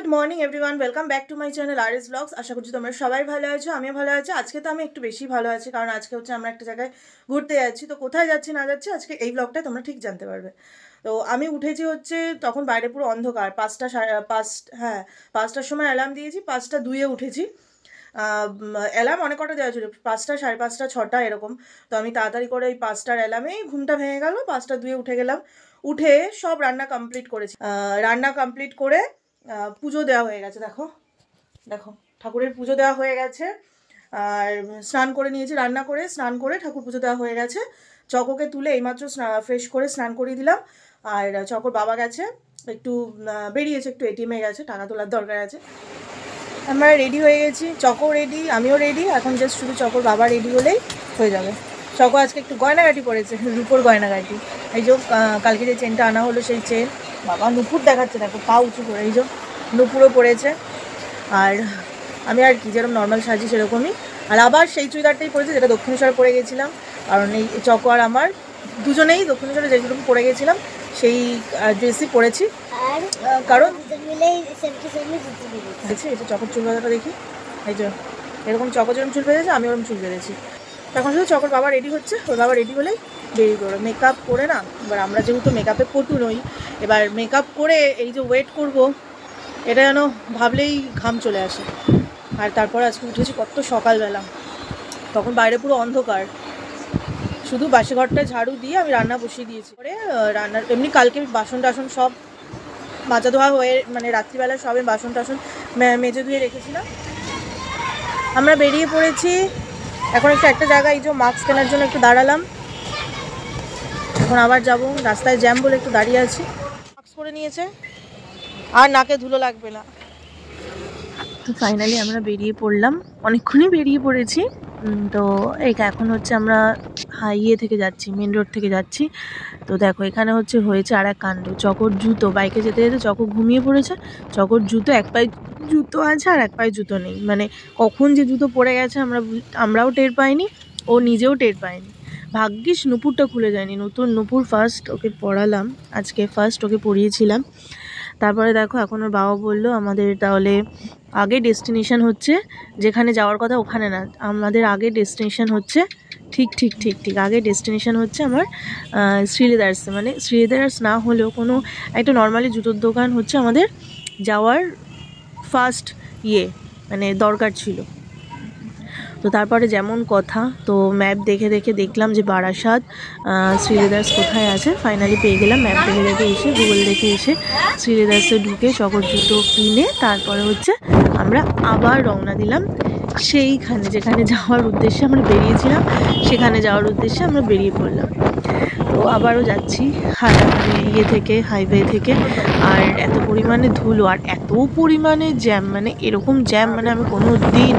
Good morning everyone, welcome back to my channel R S blogs. আশা করছি তোমরা সবাই ভালো আছো, আমিও ভালো আছি। আজকে তো আমি একটু বেশি ভালো আছি, কারণ আজকে হচ্ছে আমরা একটা জায়গায় ঘুরতে যাচ্ছি। তো কোথায় যাচ্ছি না যাচ্ছি আজকে এই ব্লগটায় তোমরা ঠিক জানতে পারবে। তো আমি উঠেছি হচ্ছে তখন বাইরে পুরো অন্ধকার, 5টার সময় অ্যালার্ম দিয়েছি, 5:02 উঠেছি। অ্যালার্ম অনেক কটা দেওয়া ছিল, 5টা, 5:30, 6টা এরকম। তো আমি তাড়াতাড়ি করে ওই 5টার অ্যালার্মেই ঘুমটা ভেঙে গেল, 5:02 উঠে গেলাম। উঠে সব রান্না কমপ্লিট করেছি। রান্না কমপ্লিট করে পুজো দেওয়া হয়ে গেছে। দেখো দেখো ঠাকুরের পুজো দেওয়া হয়ে গেছে। আর স্নান করে নিয়েছি, রান্না করে স্নান করে ঠাকুর পুজো দেওয়া হয়ে গেছে। চকোকে তুলে এইমাত্র ফ্রেশ করে স্নান করিয়ে দিলাম। আর চকোর বাবা গেছে একটু, বেরিয়েছে একটু, এটিএমে গেছে, টাকা তোলার দরকার আছে। আমরা রেডি হয়ে গেছি, চকো রেডি, আমিও রেডি। এখন জাস্ট শুধু চকোর বাবা রেডি হলেই হয়ে যাবে। চকো আজকে একটু গয়নাগাটি পড়েছে, রূপোর গয়নাগাটি। এই যে কালকে যে চেনটা আনা হলো সেই চেন। বাবা নুপুর দেখাচ্ছে, দেখো পা উঁচু করে, এই যে নুপুরও পড়েছে। আর আমি আর কি যেরকম নর্মাল সাজি সেরকমই। আর আবার সেই চুড়িদারটাই পরেছি যেটা দক্ষিণেশ্বরে পরে গেছিলাম, কারণ এই চকো আর আমার দুজনেই দক্ষিণেশ্বরে যেরকম পরে গেছিলাম সেই ড্রেসই পরেছি। কারণ দেখছি এই যে চকোর চুল বাঁধাটা দেখি, এই যে এরকম চকো যেরকম চুল বেঁধেছে আমি ওরকম চুল বেঁধেছি। তখন শুধু চকোর বাবা রেডি হচ্ছে, ওর বাবা রেডি হলেই বেরিয়ে পড়বে। মেকআপ করে না, এবার আমরা যেহেতু মেকআপে পটু নই, এবার মেকআপ করে এই যে ওয়েট করব, এটা যেন ভাবলেই ঘাম চলে আসে। আর তারপর আজকে উঠেছি কত সকালবেলা, তখন বাইরে পুরো অন্ধকার। শুধু বাসি ঘরটা ঝাড়ু দিয়ে আমি রান্না বসিয়ে দিয়েছি। পরে রান্নার এমনি কালকে বাসন টাসন সব মাজা ধোয়া হয়ে, মানে রাত্রিবেলা সবে বাসন টাসন মেজে ধুয়ে রেখেছিলাম। আমরা বেরিয়ে পড়েছি এখন একটা জায়গায়, এই যে মাস্ক কেনার জন্য একটু দাঁড়ালাম। এখন আবার যাব, রাস্তায় জ্যাম বলে একটু দাঁড়িয়ে আছি। মাস্ক পরে নিয়েছে আর নাকে ধুলো লাগবে না। তো ফাইনালি আমরা বেরিয়ে পড়লাম, অনেকক্ষণই বেরিয়ে পড়েছি। তো এখন হচ্ছে আমরা হাইওয়ে থেকে যাচ্ছি, মেন রোড থেকে যাচ্ছি। তো দেখো এখানে হয়েছে আর এক কাণ্ড। চকোর জুতো, বাইকে যেতে যেতে চকো ঘুমিয়ে পড়েছে। চকোর জুতো, এক পায়ে জুতো আছে আর এক পায়ে জুতো নেই। মানে কখন যে জুতো পড়ে গেছে আমরাও টের পাইনি, ও নিজেও টের পায়নি। ভাগ্যিস নুপুরটা খুলে যায়নি, নতুন নুপুর ফার্স্ট ওকে পড়ালাম, আজকে ফার্স্ট ওকে পড়িয়েছিলাম। তারপরে দেখো এখন ওর বাবা বললো আমাদের তাহলে আগে ডেস্টিনেশন হচ্ছে, যেখানে যাওয়ার কথা ওখানে না, আমাদের আগে ডেস্টিনেশন হচ্ছে ঠিক আগে ডেস্টিনেশন হচ্ছে আমার শ্রীলেদার্সে। মানে শ্রীলেদার্স না হলেও কোনো একটা নর্মালি জুতোর দোকান হচ্ছে আমাদের যাওয়ার ফার্স্ট মানে দরকার ছিল। তো তারপরে যেমন কথা, তো ম্যাপ দেখে দেখলাম যে বারাসাত শ্রীলেদার্স কোথায় আছে। ফাইনালি পেয়ে গেলাম, ম্যাপ দেখে এসে, গুগল দেখে এসে শ্রীলেদার্সে ঢুকে চকোর জুতো কিনে তারপরে আমরা আবার রওনা দিলাম সেইখানে যেখানে যাওয়ার উদ্দেশ্যে আমরা বেরিয়েছিলাম, সেখানে যাওয়ার উদ্দেশ্যে আমরা বেরিয়ে পড়লাম। তো আবারও যাচ্ছি হাইওয়ে থেকে। আর এত পরিমাণে ধুলো আর এত পরিমাণে জ্যাম, মানে এরকম জ্যাম মানে আমি কোনো দিন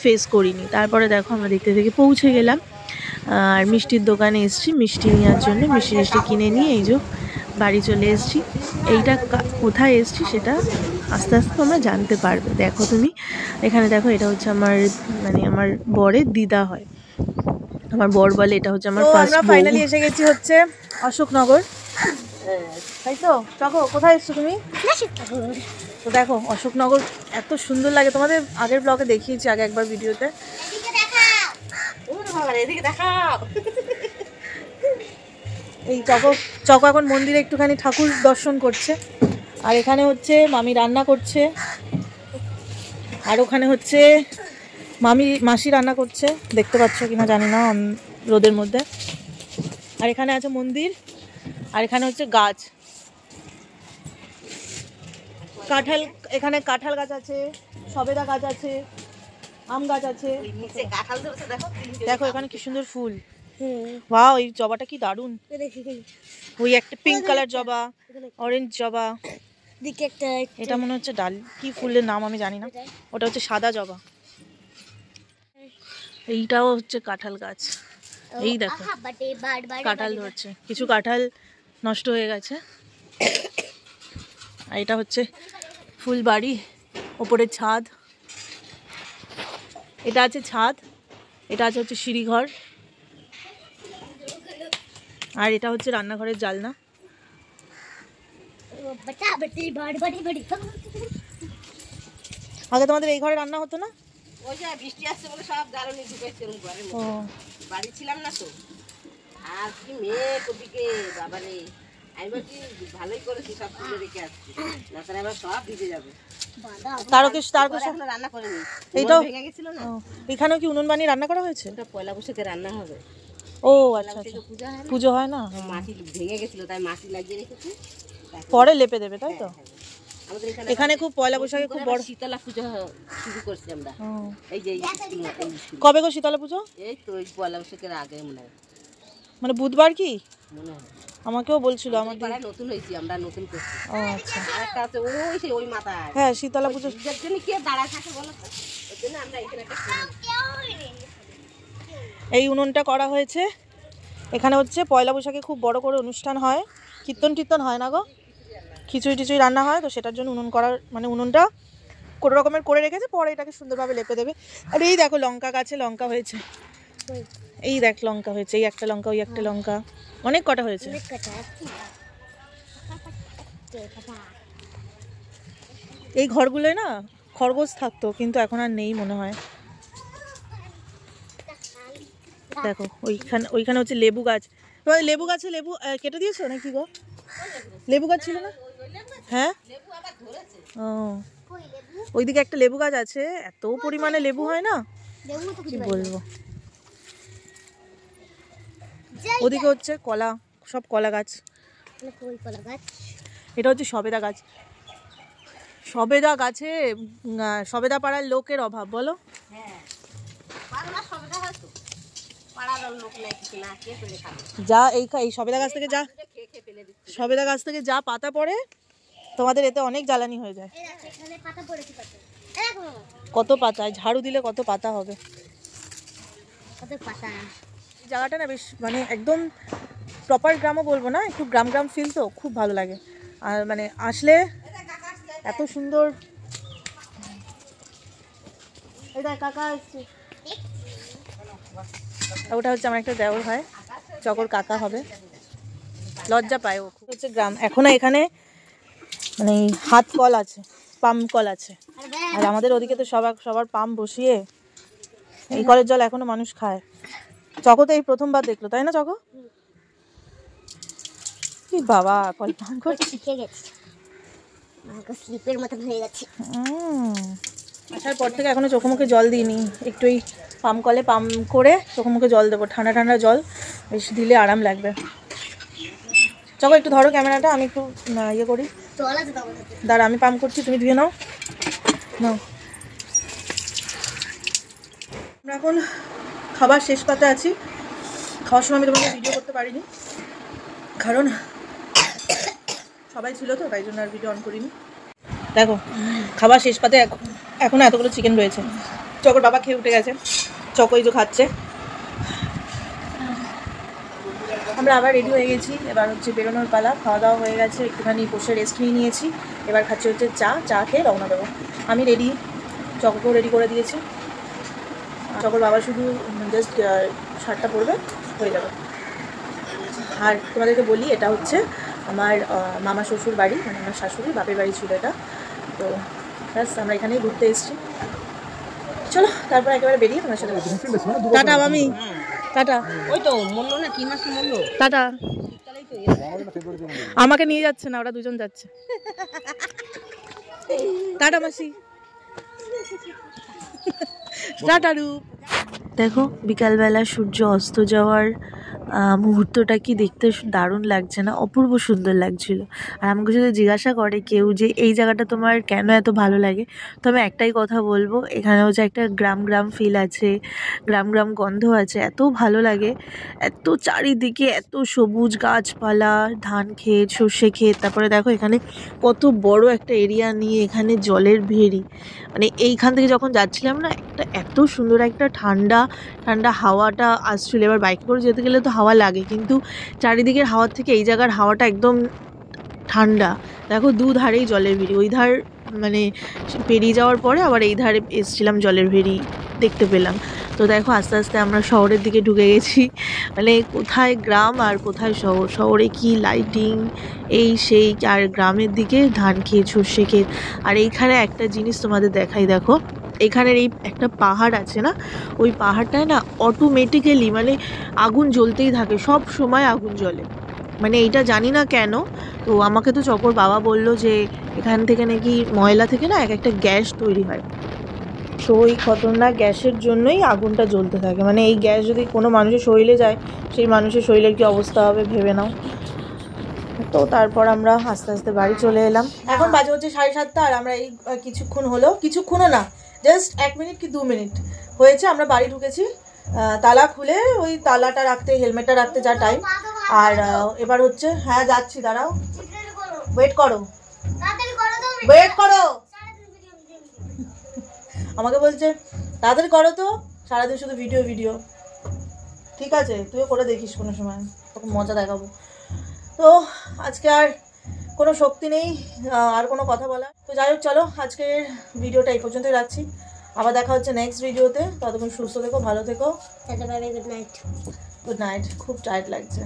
ফেস করিনি। তারপরে দেখো আমরা দেখতে পৌঁছে গেলাম। আর মিষ্টির দোকানে এসেছি মিষ্টি নেওয়ার জন্য, মিষ্টি কিনে নিয়ে এই যে বাড়ি চলে এসেছি। এইটা কোথায় এসেছি সেটা আস্তে আস্তে তোমরা জানতে পারবে। দেখো তুমি এখানে দেখো, এটা হচ্ছে আমার বরের দিদা হয়, আমার বর বলে এটা হচ্ছে আমার ফার্স্ট বউ। আমরা ফাইনালি এসে গেছি হচ্ছে অশোকনগর, তাই তো? চকো কোথায় এসছো তুমি? তো দেখো অশোকনগর এত সুন্দর লাগে, তোমাদের আগের ব্লগে দেখিয়েছি, আগে একবার ভিডিওতে। এই চকো এখন মন্দিরে একটুখানি ঠাকুর দর্শন করছে। আর এখানে মামি রান্না করছে, আর ওখানে মাসি রান্না করছে, দেখতে পাচ্ছ কিনা জানি না রোদের মধ্যে। আর এখানে আছে মন্দির, আর এখানে গাছ, কাঁঠাল, এখানে কাঁঠাল গাছ আছে, সবেদা গাছ আছে, আম গাছ আছে। দেখো এখানে কি সুন্দর ফুল। ওয়াও, এই জবাটা কি দারুণ। ওই একটা পিঙ্ক কালার জবা, অরেঞ্জ জবা, এটা মনে হচ্ছে ডাল, কি ফুলের নাম আমি জানি না, ওটা হচ্ছে সাদা জবা। এইটাও কাঁঠাল গাছ। এই দেখো কাঁঠাল ধরছে, কিছু কাঁঠাল নষ্ট হয়ে গেছে। আর এটা ফুল বাড়ি, ওপরে ছাদ, এটা আছে ছাদ, এটা আছে সিঁড়িঘর, আর এটা রান্নাঘরের জালনা। আগে তোমাদের এই ঘরে রান্না হতো না? ওই যে বৃষ্টি আসছে বলে সব জ্বালানি ঢুকাইছে ঘরের ও মধ্যে, বাড়ি ছিলাম না তো। আর কি মেয়ে কদিকে বাবারে, আমি বলছি ভালোই করেছি সব তুলে রেখে আসছি, না তাহলে আবার সব ভিজে যাবে। তারকেশ্বর রান্না করেনি, এইটাও ভেঙে গেছিল না। এখানেও কি উনুন বানিয়ে রান্না করা হয়েছে? ওটা পয়লা বৈশাখে রান্না হবে। ও আচ্ছা আচ্ছা, পুজো হয় না, মাটি ভেঙে গেছিল তাই মাটি লাগিয়ে রেখেছি, পরে লেপে দেবে তাই তো। আমাদের এখানে খুব পয়লা বৈশাখে খুব বড় শীতলা পুজো শুরু করছি আমরা। এই যে কবে গো শীতলা পুজো? এই তো ওই পয়লা বৈশাখের আগে মনে হয়, মানে বুধবার কি মনে হয়। আমাকেও বলছিল আমাদের পাড়ায় নতুন হয়েছি আমরা, নতুন করছি। ও আচ্ছা, আর একটা আছে ওই সেই ওই মাথায়, হ্যাঁ শীতলা পুজো। যার জন্য কে দাঁড়ায় থাকে বলো তো, ওর জন্য আমরা এখানে একটা এই উনুনটা করা হয়েছে। এখানে হচ্ছে পয়লা বৈশাখে খুব বড় করে অনুষ্ঠান হয়, কীর্তন টীর্তন হয় না গো, খিচুড়ি টিচুড়ি রান্না হয়, তো সেটার জন্য উনুন করার, মানে উনুনটা কোনো রকমের করে রেখেছে, পরে এটাকে সুন্দরভাবে লেপে দেবে। আর এই দেখো লঙ্কা গাছে লঙ্কা হয়েছে, এই দেখ লঙ্কা হয়েছে, এই একটা লঙ্কা, ওই একটা লঙ্কা, অনেক কটা হয়েছে। এই ঘরগুলোয় না খরগোশ থাকতো, কিন্তু এখন আর নেই মনে হয়। দেখো ওইখানে হচ্ছে লেবু গাছ, লেবু গাছে লেবু কেটে দিয়েছো নাকি গো? লেবু গাছ ছিল না? হ্যাঁ, ও ওইদিকে একটা লেবু গাছ আছে, এত পরিমাণে লেবু হয় না কি বলবো। ওদিকে হচ্ছে কলা, সব কলা গাছ। এটা হচ্ছে সবেদা গাছ। সবেদা গাছে সবেদা পাড়ার লোকের অভাব বলো। যা এই সবেদা গাছ থেকে যা পাতা পড়ে তোমাদের এতে অনেক জ্বালানি হয়ে যায়। কত পাতা, ঝাড়ু দিলে কত পাতা হবে। জায়গাটা না বেশ মানে একদম প্রপার গ্রামও বলবো না, একটু গ্রাম গ্রাম ফিল, তো খুব ভালো লাগে। আর মানে আসলে এত সুন্দর। এটা কাকা আসছে, ওটা হচ্ছে আমার একটা দেওর হয়, চকর কাকা হবে, লজ্জা পায় ও। হচ্ছে গ্রাম, এখনো এখানে মানে হাত কল আছে, পাম্প কল আছে। আর আমাদের ওদিকে তো সবার পাম্প বসিয়ে এই কলের জল এখনো মানুষ খায়। চকো তো এই প্রথমবার দেখলো তাই না চকো? কি বাবা, কল পাম্প করে শিখে গেছে, স্লিপের মতন হয়ে গেছে। আসার পর থেকে এখনো চোখে মুখে জল দিইনি, একটু এই পাম্প কলে পাম্প করে চোখে মুখে জল দেবো, ঠান্ডা ঠান্ডা জল বেশ দিলে আরাম লাগবে। চকো একটু ধরো ক্যামেরাটা, আমি একটু ইয়ে করি, দাঁড়া আমি পাম্প করছি, তুমি ধুয়ে নাও। আমরা এখন খাবার শেষ পাতে আছি। খাওয়ার সময় আমি তোমাকে ভিডিও করতে পারিনি, কারণ সবাই ছিল তো, তাই জন্য আর ভিডিও অন করিনি। দেখো খাবার শেষ পাতে এখনো এতগুলো চিকেন রয়েছে। চকোর বাবা খেয়ে উঠে গেছে, চকোই যে খাচ্ছে। আমরা আবার রেডি হয়ে গেছি, এবার হচ্ছে বেরোনোর পালা। খাওয়া দাওয়া হয়ে গেছে, একটুখানি বসে রেস্ট নিয়ে নিয়েছি, এবার খাচ্ছি হচ্ছে চা খেয়ে রওনা দেবো। আমি রেডি, চকোকেও রেডি করে দিয়েছি। চকোর বাবা শুধু জাস্ট শার্টটা পরবে, হয়ে যাবে। আর তোমাদেরকে বলি, এটা হচ্ছে আমার মামা শ্বশুর বাড়ি, মানে আমার শাশুড়ি বাপের বাড়ি ছিল এটা। তো ব্যাস আমরা এখানেই ঘুরতে এসেছি। চলো তারপর একেবারে বেরিয়ে তোমার সাথে টাটা। আমি টাটা, ওই তো মরলো না, কি মাছ মরলো, টাটা। আমাকে নিয়ে যাচ্ছে না, ওরা দুজন যাচ্ছে। টাটা মাসি, টাটা রূপ। দেখো বিকালবেলা সূর্য অস্ত যাওয়ার মুহূর্তটা কি দেখতে দারুণ লাগছে না, অপূর্ব সুন্দর লাগছিল। আর আমাকে যদি জিজ্ঞাসা করে কেউ যে এই জায়গাটা তোমার কেন এত ভালো লাগে, তো আমি একটাই কথা বলবো, এখানে হচ্ছে একটা গ্রাম গ্রাম ফিল আছে, গ্রাম গ্রাম গন্ধ আছে, এত ভালো লাগে। এত চারিদিকে এত সবুজ গাছপালা, ধান ক্ষেত, সর্ষে ক্ষেত, তারপরে দেখো এখানে কত বড় একটা এরিয়া নিয়ে এখানে জলের ভেড়ি। মানে এইখান থেকে যখন যাচ্ছিলাম না, একটা এত সুন্দর একটা ঠান্ডা ঠান্ডা হাওয়াটা আসছিল। এবার বাইক করে যেতে গেলে তো হাওয়া লাগে, কিন্তু চারিদিকের হাওয়ার থেকে এই জায়গার হাওয়াটা একদম ঠান্ডা। দেখো দুধারেই জলের ভেড়ি, ওই ধার মানে পেরিয়ে যাওয়ার পরে আবার এই ধারে এসেছিলাম, জলের ভেড়ি দেখতে পেলাম। তো দেখো আস্তে আস্তে আমরা শহরের দিকে ঢুকে গেছি, মানে কোথায় গ্রাম আর কোথায় শহর, শহরে কি লাইটিং এই সেই, আর গ্রামের দিকে ধান ক্ষেত, সর্ষে ক্ষেত। আর এইখানে একটা জিনিস তোমাদের দেখাই, দেখো এখানের এই একটা পাহাড় আছে না, ওই পাহাড়টায় না অটোমেটিক্যালি মানে আগুন জ্বলতেই থাকে, সব সময় আগুন জ্বলে, মানে এইটা জানি না কেন। তো আমাকে তো চকর বাবা বললো যে এখান থেকে নাকি ময়লা থেকে না এক একটা গ্যাস তৈরি হয়, তো ওই খতরনাক গ্যাসের জন্যই আগুনটা জ্বলতে থাকে, মানে এই গ্যাস যদি কোনো মানুষের শরীরে যায় সেই মানুষের শরীরের কি অবস্থা হবে ভেবে নাও। তো তারপর আমরা আস্তে আস্তে বাড়ি চলে এলাম। এখন বাজে হচ্ছে 7:30, আর আমরা এই কিছুক্ষণ হলো, কিছুক্ষণও না, জাস্ট 1 মিনিট কি 2 মিনিট হয়েছে আমরা বাড়ি ঢুকেছি। তালা খুলে ওই তালাটা রাখতে, হেলমেটটা রাখতে যা টাইম, আর এবার হচ্ছে, হ্যাঁ যাচ্ছি, দাঁড়াও, ওয়েট করো, ওয়েট করো, আমাকে বলছে তাড়াতাড়ি করো তো, সারাদিন শুধু ভিডিও ভিডিও। ঠিক আছে, তুইও করে দেখিস কোনো সময়, তোকে মজা দেখাবো। তো আজকে আর কোনো শক্তি নেই আর কোনো কথা বলা। তো যাই হোক, চলো আজকের ভিডিওটা এই পর্যন্তই রাখছি, আবার দেখা হচ্ছে নেক্সট ভিডিওতে। ততক্ষণ সুস্থ থেকো, ভালো থেকো, গুড নাইট। Good night. খুব টায়ার্ড লাগছে।